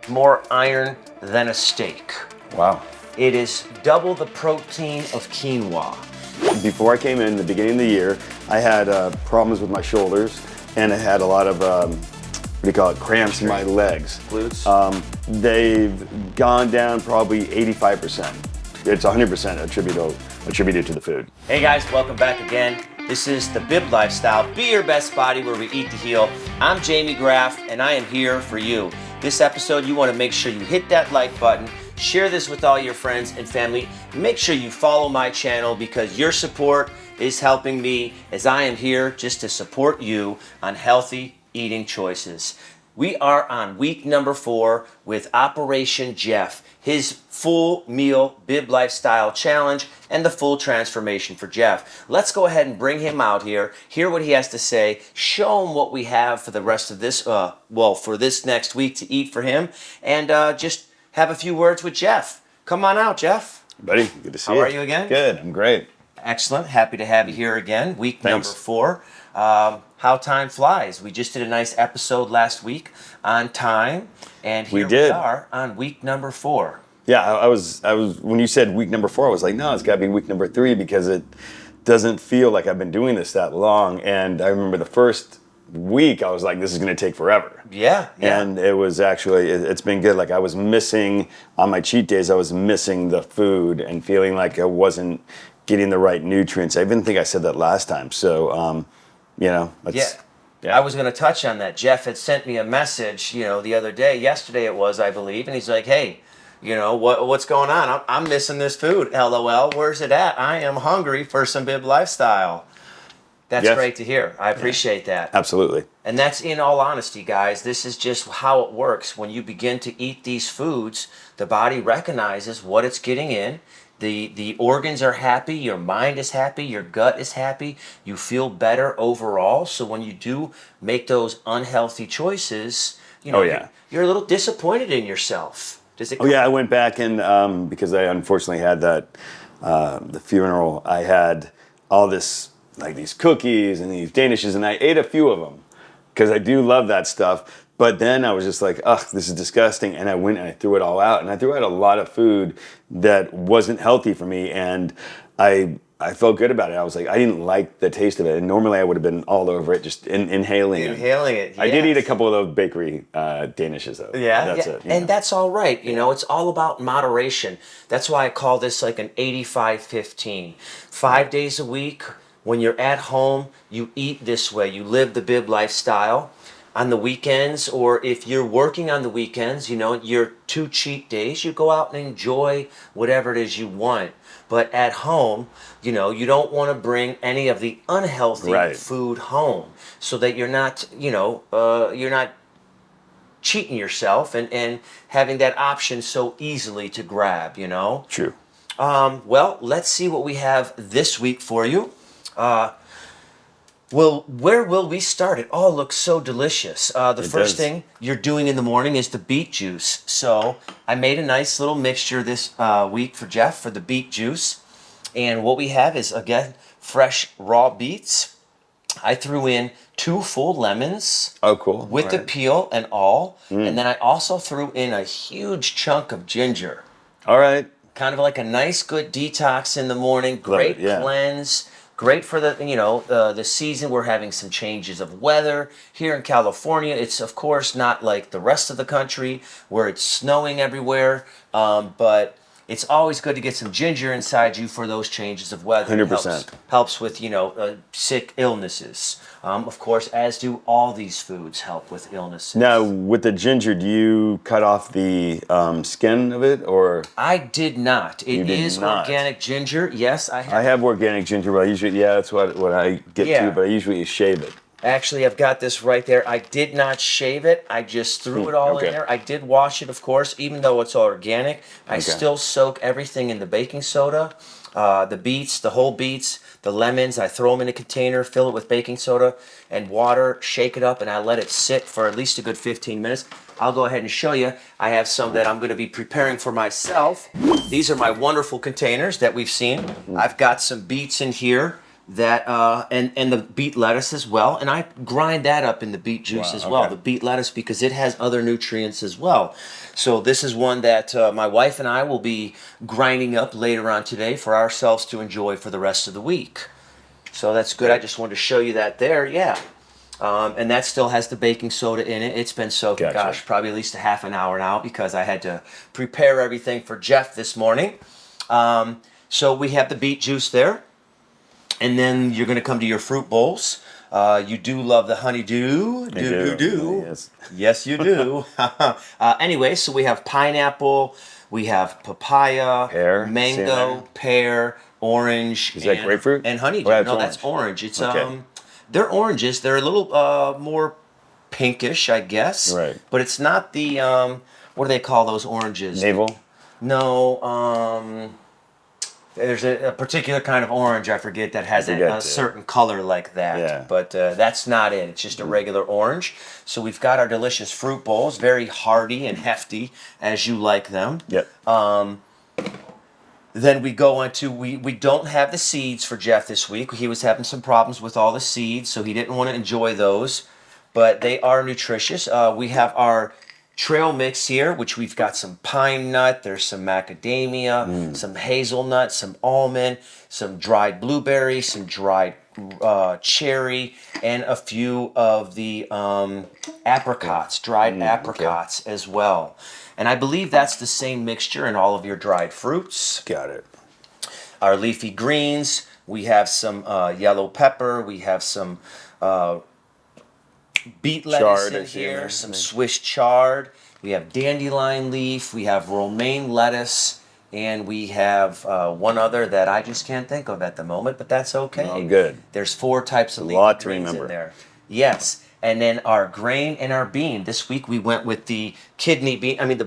more iron than a steak. Wow. It is double the protein of quinoa. Before I came in the beginning of the year, I had problems with my shoulders, and I had a lot of cramps in my legs. Glutes? They've gone down probably 85%. It's 100% attributed to the food. Hey guys, welcome back again. This is the Bib Lifestyle, Be Your Best Body, where we eat to heal. I'm Jamie Graff, and I am here for you. This episode, you want to make sure you hit that like button, share this with all your friends and family. Make sure you follow my channel because your support is helping me as I am here just to support you on healthy eating choices. We are on week number 4 with Operation Jeff, his full meal Bib Lifestyle challenge and the full transformation for Jeff. Let's go ahead and bring him out here, hear what he has to say, show him what we have for the rest of this, for this next week to eat for him, and just have a few words with Jeff. Come on out, Jeff. Buddy, good to see you. How are you again? Good, I'm great. Excellent. Happy to have you here again. Week Thanks. number 4. How time flies. We just did a nice episode last week on time, and here we are on week number 4. Yeah, I was when you said week number 4, I was like, no, it's got to be week number 3 because it doesn't feel like I've been doing this that long. And I remember the first week, I was like, this is going to take forever. Yeah. And it was actually, it's been good. Like I was missing, on my cheat days, I was missing the food and feeling like I wasn't getting the right nutrients. I even think I said that last time. So, Yeah. I was going to touch on that. Jeff had sent me a message, the other day, yesterday it was, I believe, and he's like, hey, what's going on? I'm missing this food. LOL, where's it at? I am hungry for some Bib Lifestyle. That's great to hear. I appreciate that. Absolutely. And that's in all honesty, guys. This is just how it works. When you begin to eat these foods, the body recognizes what it's getting in. The organs are happy, your mind is happy, your gut is happy, you feel better overall. So when you do make those unhealthy choices, you're a little disappointed in yourself. Does it? I went back and because I unfortunately had that the funeral. I had all this like these cookies and these danishes, and I ate a few of them because I do love that stuff. But then I was just like, ugh, this is disgusting. And I went and I threw it all out. And I threw out a lot of food that wasn't healthy for me. And I felt good about it. I was like, I didn't like the taste of it. And normally I would have been all over it, just inhaling it. Yes. I did eat a couple of those bakery danishes, though. Yeah. That's it. And that's all right. It's all about moderation. That's why I call this like an 85-15. 5 days a week, when you're at home, you eat this way. You live the Bib Lifestyle. On the weekends, or if you're working on the weekends, your 2 cheat days, you go out and enjoy whatever it is you want. But at home, you don't want to bring any of the unhealthy food home, so that you're not, you're not cheating yourself and having that option so easily to grab, True. Well, let's see what we have this week for you. Well, where will we start? It all looks so delicious. The first thing you're doing in the morning is the beet juice. So I made a nice little mixture this week for Jeff for the beet juice. And what we have is, again, fresh raw beets. I threw in 2 full lemons. Oh, cool. With the peel and all. And then I also threw in a huge chunk of ginger. All right. Kind of like a nice, good detox in the morning. Great cleanse. Great for the season. We're having some changes of weather here in California. It's of course not like the rest of the country where it's snowing everywhere, but it's always good to get some ginger inside you for those changes of weather. 100%. Helps with sick illnesses. Of course, as do all these foods help with illnesses. Now, with the ginger, do you cut off the skin of it, or? I did not. It is organic ginger. Yes, I have. I have organic ginger, but I usually, that's what I get to, but I usually shave it. Actually, I've got this right there. I did not shave it. I just threw it all in there. I did wash it, of course, even though it's organic. I still soak everything in the baking soda. The beets, the whole beets, the lemons, I throw them in a container, fill it with baking soda and water, shake it up, and I let it sit for at least a good 15 minutes. I'll go ahead and show you. I have some that I'm going to be preparing for myself. These are my wonderful containers that we've seen. I've got some beets in here. that and the beet lettuce as well, and I grind that up in the beet juice as well. Okay. The beet lettuce, because it has other nutrients as well. So this is one that my wife and I will be grinding up later on today for ourselves to enjoy for the rest of the week. So that's good. I just wanted to show you that there. Yeah. And that still has the baking soda in it. It's been soaking, Gotcha. gosh, probably at least a half an hour now, because I had to prepare everything for Jeff this morning. So we have the beet juice there. And then you're going to come to your fruit bowls. You do love the honeydew. Do. Yes. Yes, you do. Anyway, so we have pineapple, we have papaya, Pear, mango, pear, orange. Is that grapefruit? And honeydew. Oh, No, that's orange. It's Okay. they're oranges. They're a little more pinkish, I guess. Right. But it's not the what do they call those oranges? Navel. No. There's a particular kind of orange, I forget, that has a certain color like that. Yeah. But that's not it. It's just a regular orange. So we've got our delicious fruit bowls, very hearty and hefty, as you like them. Yep. Then we go on to, we don't have the seeds for Jeff this week. He was having some problems with all the seeds, so he didn't want to enjoy those. But they are nutritious. We have our trail mix here, which we've got some pine nut, there's some macadamia, some hazelnut, some almond, some dried blueberry, some dried cherry, and a few of the apricots, dried apricots as well. And I believe that's the same mixture in all of your dried fruits. Got it. Our leafy greens, we have some yellow pepper, we have some beet lettuce in here, some Swiss chard, we have dandelion leaf, we have romaine lettuce, and we have one other that I just can't think of at the moment, but that's okay. Oh, good. There's 4 types of leafy lot to greens remember. in there. Yes, and then our grain and our bean. This week we went with the the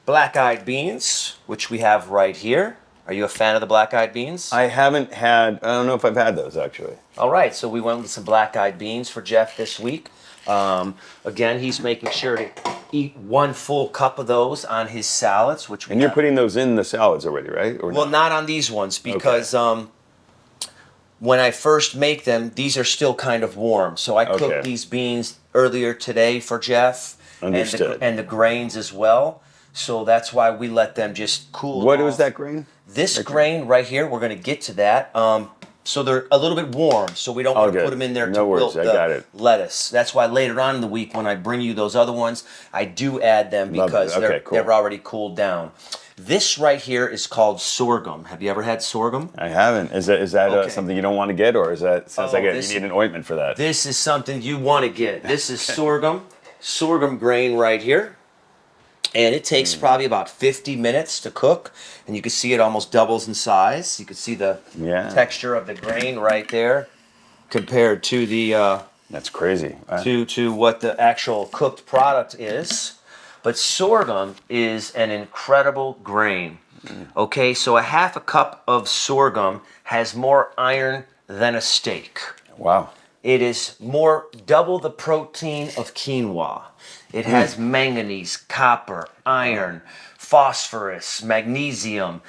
black-eyed beans, which we have right here. Are you a fan of the black-eyed beans? I haven't had. I don't know if I've had those actually. All right, so we went with some black-eyed beans for Jeff this week. Again, he's making sure to eat 1 full cup of those on his salads, which we And you're have. putting those in the salads already, right? Or Well, not on these ones, because when I first make them, these are still kind of warm. So I cooked these beans earlier today for Jeff. Understood. And the grains as well. So that's why we let them just cool What off. was that grain? This grain right here, we're going to get to that. So they're a little bit warm, so we don't want to good. put them in there No to worries, wilt I got it. lettuce. That's why later on in the week, when I bring you those other ones, I do add them because Okay, cool. they're already cooled down. This right here is called sorghum. Have you ever had sorghum? I haven't. Is that Okay. something you don't want to get, or is that sounds like you need an ointment for that? This is something you want to get. This is sorghum grain right here. And it takes probably about 50 minutes to cook. And you can see it almost doubles in size. You can see the texture of the grain right there compared to the That's crazy. to what the actual cooked product is. But sorghum is an incredible grain. Okay, so a half a cup of sorghum has more iron than a steak. Wow. It is double the protein of quinoa. It has manganese, copper, iron, phosphorus, magnesium,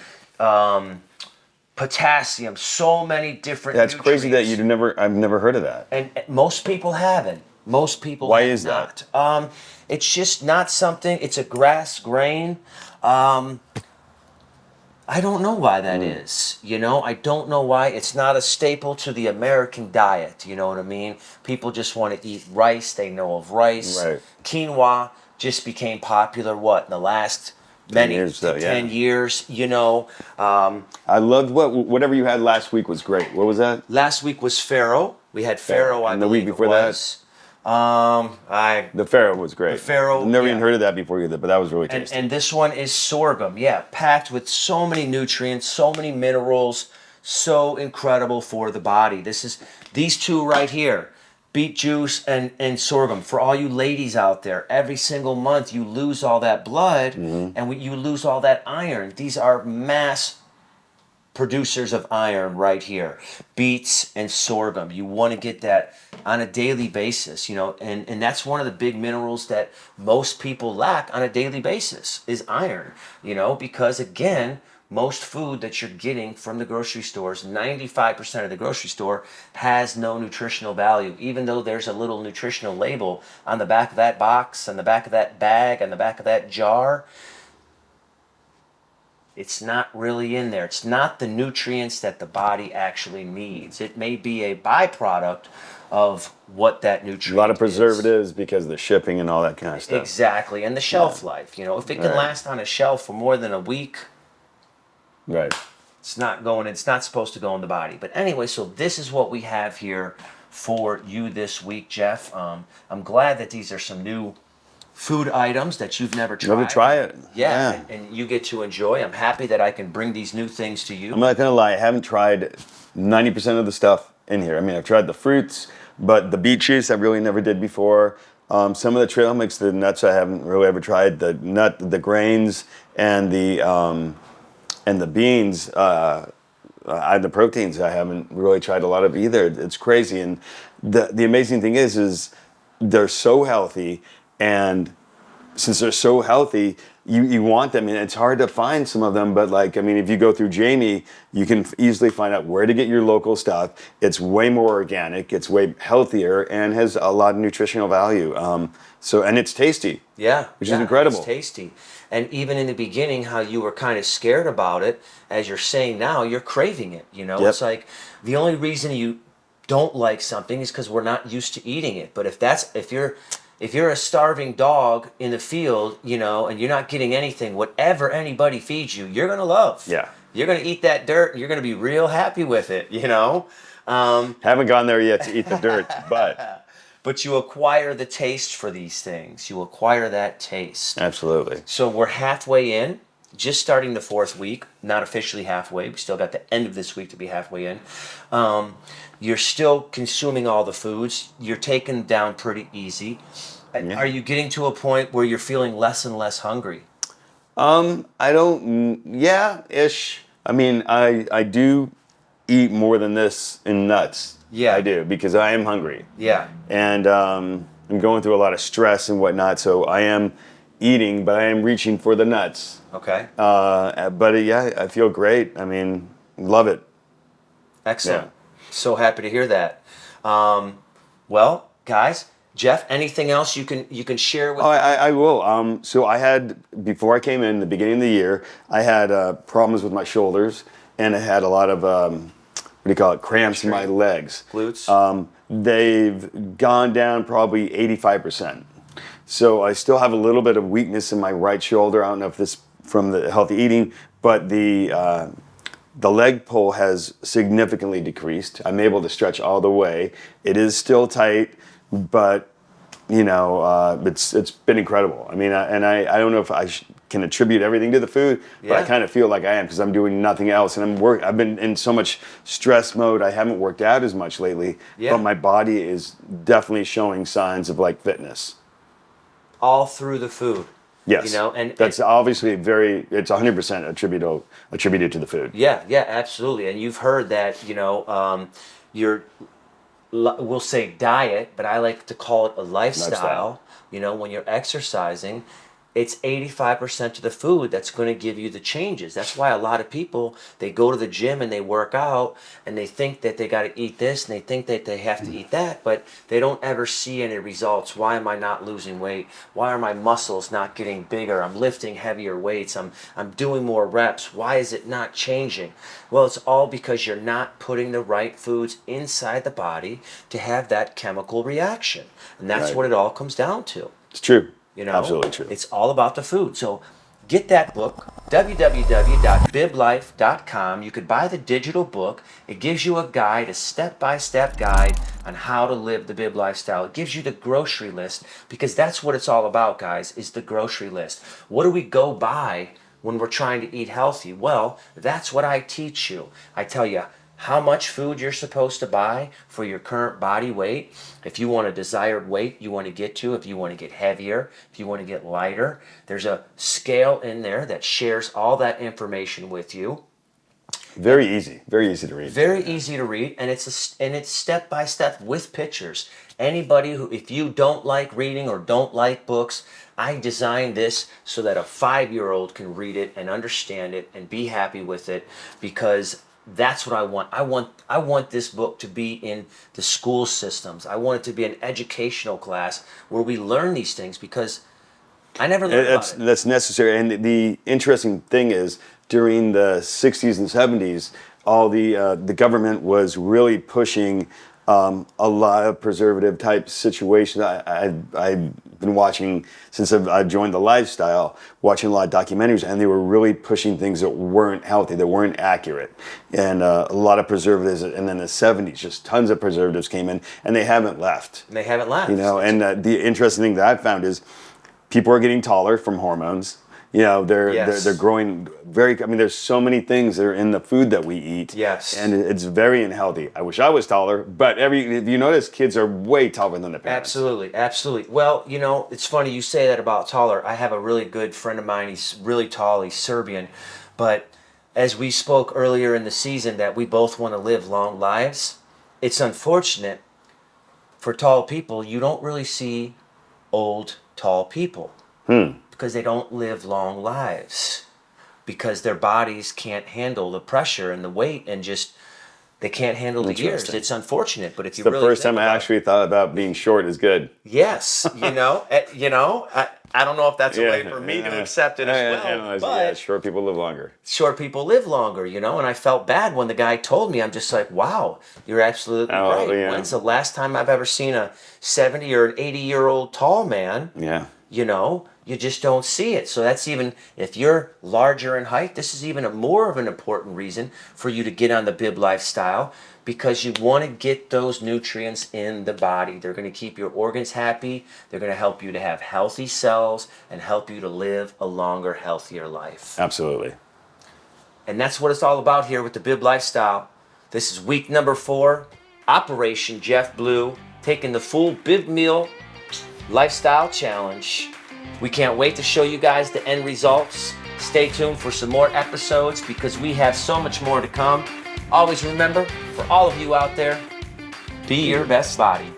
potassium, so many different That's nutrients. crazy that I've never heard of that. And most people haven't. Most people Why have is not. that? It's just not something, it's a grass grain. I don't know why that is. I don't know why. It's not a staple to the American diet. You know what I mean? People just want to eat rice. They know of rice. Right. Quinoa just became popular, in the last 10 years, I loved whatever you had last week was great. What was that? Last week was farro. We had farro, And the week before that? The farro was great. The farro, I've never even heard of that before either, but that was really tasty. And this one is sorghum, packed with so many nutrients, so many minerals, so incredible for the body. These two right here, beet juice and sorghum. For all you ladies out there, every single month you lose all that blood and you lose all that iron. These are mass producers of iron right here. Beets and sorghum. You want to get that on a daily basis, and that's one of the big minerals that most people lack on a daily basis is iron, because again, most food that you're getting from the grocery stores, 95% of the grocery store has no nutritional value, even though there's a little nutritional label on the back of that box, on the back of that bag, on the back of that jar. It's not really in there. It's not the nutrients that the body actually needs. It may be a byproduct of what that nutrient is. A lot of preservatives because of the shipping and all that kind of stuff. Exactly. And the shelf life. You know, if it can last on a shelf for more than a week, right, it's not supposed to go in the body. But anyway, so this is what we have here for you this week, Jeff. I'm glad that these are some new food items that you've never tried. Never try it. Yeah. And you get to enjoy. I'm happy that I can bring these new things to you. I'm not gonna lie, I haven't tried 90% of the stuff in here. I mean, I've tried the fruits, but the beet juice I really never did before. Some of the trail mix, the nuts I haven't really ever tried. The grains and the beans, the proteins I haven't really tried a lot of either. It's crazy, and the amazing thing is they're so healthy, and since they're so healthy, you want them, and it's hard to find some of them, but like, I mean, if you go through Jamie, you can easily find out where to get your local stuff. It's way more organic, it's way healthier, and has a lot of nutritional value. And it's tasty. Yeah. Which is incredible. It's tasty. And even in the beginning, how you were kind of scared about it, as you're saying now, you're craving it. You know, It's like the only reason you don't like something is because we're not used to eating it. But if you're a starving dog in the field, you know, and you're not getting anything, whatever anybody feeds you, you're gonna love. Yeah. You're gonna eat that dirt, and you're gonna be real happy with it. You know. Haven't gone there yet to eat the dirt, but. But you acquire the taste for these things. You acquire that taste. Absolutely. So we're halfway in, just starting the 4th week, not officially halfway. We still got the end of this week to be halfway in. You're still consuming all the foods. You're taking them down pretty easy. Yeah. Are you getting to a point where you're feeling less and less hungry? Ish. I mean, I do eat more than this in nuts. Yeah. I do, because I am hungry. Yeah. And I'm going through a lot of stress and whatnot, so I am eating, but I am reaching for the nuts. Okay. I feel great. I mean, love it. Excellent. Yeah. So happy to hear that. Well, guys, Jeff, anything else you can share with? I will. So I had, before I came in the beginning of the year, I had problems with my shoulders, and I had a lot of cramps in my legs. Glutes? They've gone down probably 85%. So I still have a little bit of weakness in my right shoulder. I don't know if this from the healthy eating, but the leg pull has significantly decreased. I'm able to stretch all the way. It is still tight, but it's been incredible. I mean, I don't know if I can attribute everything to the food, but I kind of feel like I am, because I'm doing nothing else, and I've been in so much stress mode. I haven't worked out as much lately, but my body is definitely showing signs of like fitness. All through the food. Yes, and that's obviously it's 100% attributed to the food. Yeah, absolutely. And you've heard that, we'll say diet, but I like to call it a lifestyle. When you're exercising, it's 85% of the food that's going to give you the changes. That's why a lot of people, they go to the gym and they work out, and they think that they got to eat this, and they think that they have to eat that, but they don't ever see any results. Why am I not losing weight? Why are my muscles not getting bigger? I'm lifting heavier weights. I'm doing more reps. Why is it not changing? Well, it's all because you're not putting the right foods inside the body to have that chemical reaction. And that's what it all comes down to. It's true. Absolutely true. It's all about the food. So get that book, www.biblife.com. You could buy the digital book. It gives you a guide, a step-by-step guide on how to live the Bib lifestyle. It gives you the grocery list, because that's what it's all about, guys, is the grocery list. What do we go buy when we're trying to eat healthy? Well, that's what I teach you. I tell you how much food you're supposed to buy for your current body weight. If you want a desired weight you want to get to, if you want to get heavier, if you want to get lighter, there's a scale in there that shares all that information with you. Very easy to read. Very easy to read, and it's step by step with pictures. Anybody who, if you don't like reading or don't like books, I designed this so that a 5-year-old can read it and understand it and be happy with it, because that's what I want. I want this book to be in the school systems. I want it to be an educational class where we learn these things, because I never learned about it. That's necessary. And the interesting thing is, during the 60s and 70s, all the government was really pushing a lot of preservative type situations. I've been watching, since I've joined the lifestyle, watching a lot of documentaries, and they were really pushing things that weren't healthy, that weren't accurate, and a lot of preservatives. And then the 70s, just tons of preservatives came in, and they haven't left. They haven't left. You know, and the interesting thing that I've found is people are getting taller from hormones. You know, they're growing very. I mean, there's so many things that are in the food that we eat. Yes. And it's very unhealthy. I wish I was taller, but if you notice, kids are way taller than their parents. Absolutely, absolutely. Well, you know, it's funny you say that about taller. I have a really good friend of mine. He's really tall. He's Serbian, but as we spoke earlier in the season, that we both want to live long lives. It's unfortunate for tall people. You don't really see old, tall people. Because they don't live long lives, because their bodies can't handle the pressure and the weight, and just they can't handle the years. It's unfortunate, but if you the really first time I actually thought about being short is good. Yes, I don't know if that's a way for me to accept it as well. But short people live longer. Short people live longer, and I felt bad when the guy told me. I'm just like, wow, you're absolutely right. Yeah. When's the last time I've ever seen a 70 or an 80-year-old tall man? Yeah. You just don't see it. So that's, even if you're larger in height, this is even more of an important reason for you to get on the Bib lifestyle, because you want to get those nutrients in the body. They're going to keep your organs happy. They're going to help you to have healthy cells and help you to live a longer, healthier life. Absolutely. And that's what it's all about here with the Bib lifestyle. This is week number 4, Operation Jeff Blue, taking the full Bib meal lifestyle challenge. We can't wait to show you guys the end results. Stay tuned for some more episodes, because we have so much more to come. Always remember, for all of you out there, be your best body.